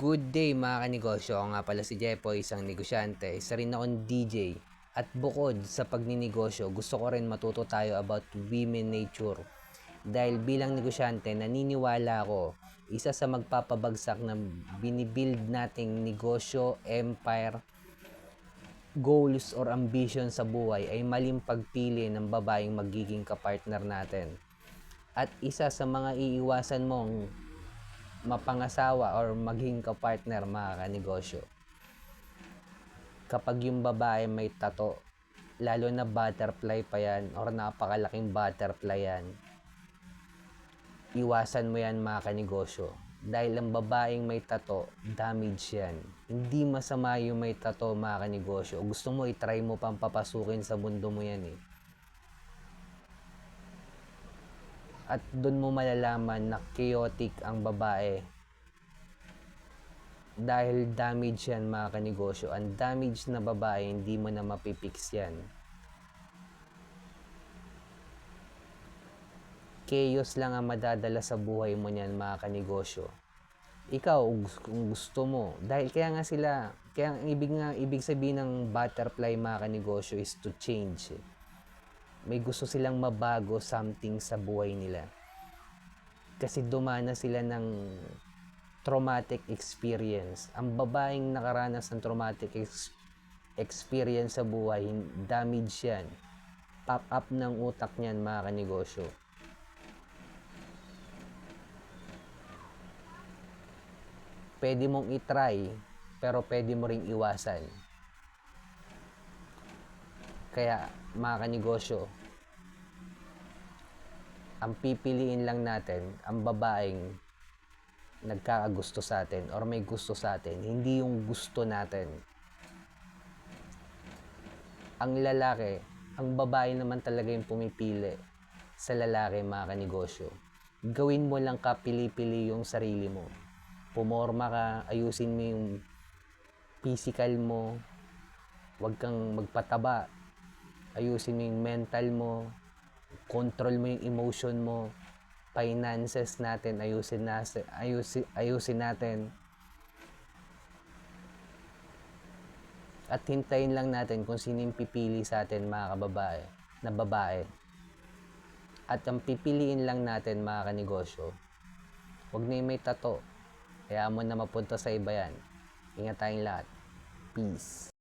Good day mga kanegosyo, ako nga pala si Jepoy, isang negosyante, isa rin akong DJ. At bukod sa pagninegosyo, gusto ko rin matuto tayo about women nature. Dahil bilang negosyante, naniniwala ako, isa sa magpapabagsak ng binibuild nating negosyo, empire, goals or ambition sa buhay ay maling pagpili ng babaeng magiging kapartner natin. At isa sa mga iiwasan mong mapangasawa or maging kapartner mga kanegosyo, kapag yung babae may tato, lalo na butterfly pa yan or napakalaking butterfly yan, iwasan mo yan mga kanegosyo. Dahil ang babaeng may tato, damage yan. Hindi masama yung may tato mga kanegosyo. Gusto mo, itry mo pang papasukin sa mundo mo yan eh. At doon mo malalaman na chaotic ang babae. Dahil damage yan mga kanegosyo. Ang damage na babae, hindi mo na mapipix yan. Chaos lang ang madadala sa buhay mo niyan mga kanegosyo. Ikaw, kung gusto mo, dahil kaya nga sila, kaya ang ibig sabihin ng butterfly mga kanegosyo is to change. May gusto silang mabago something sa buhay nila. Kasi dumana sila ng traumatic experience. Ang babaeng nakaranas ng traumatic experience sa buhay, damage yan. Pop up ng utak niyan mga kanegosyo. Pwede mong itry, pero pwede mo ring iwasan. Kaya mga kanegosyo, ang pipiliin lang natin ang babaeng nagkakagusto sa atin or may gusto sa atin, hindi yung gusto natin. Ang lalaki, ang babae naman talaga yung pumipili sa lalaki mga kanegosyo. Gawin mo lang kapili-pili yung sarili mo. Pumorma ka, ayusin mo yung physical mo, huwag kang magpataba, ayusin mo yung mental mo, control mo yung emotion mo, finances natin, ayusin natin. At hintayin lang natin kung sino yung pipili sa atin mga kababae, na babae. At ang pipiliin lang natin mga kanegosyo, huwag na yung may tato. Kaya mo na mapunta sa iba yan. Ingat tayong lahat. Peace.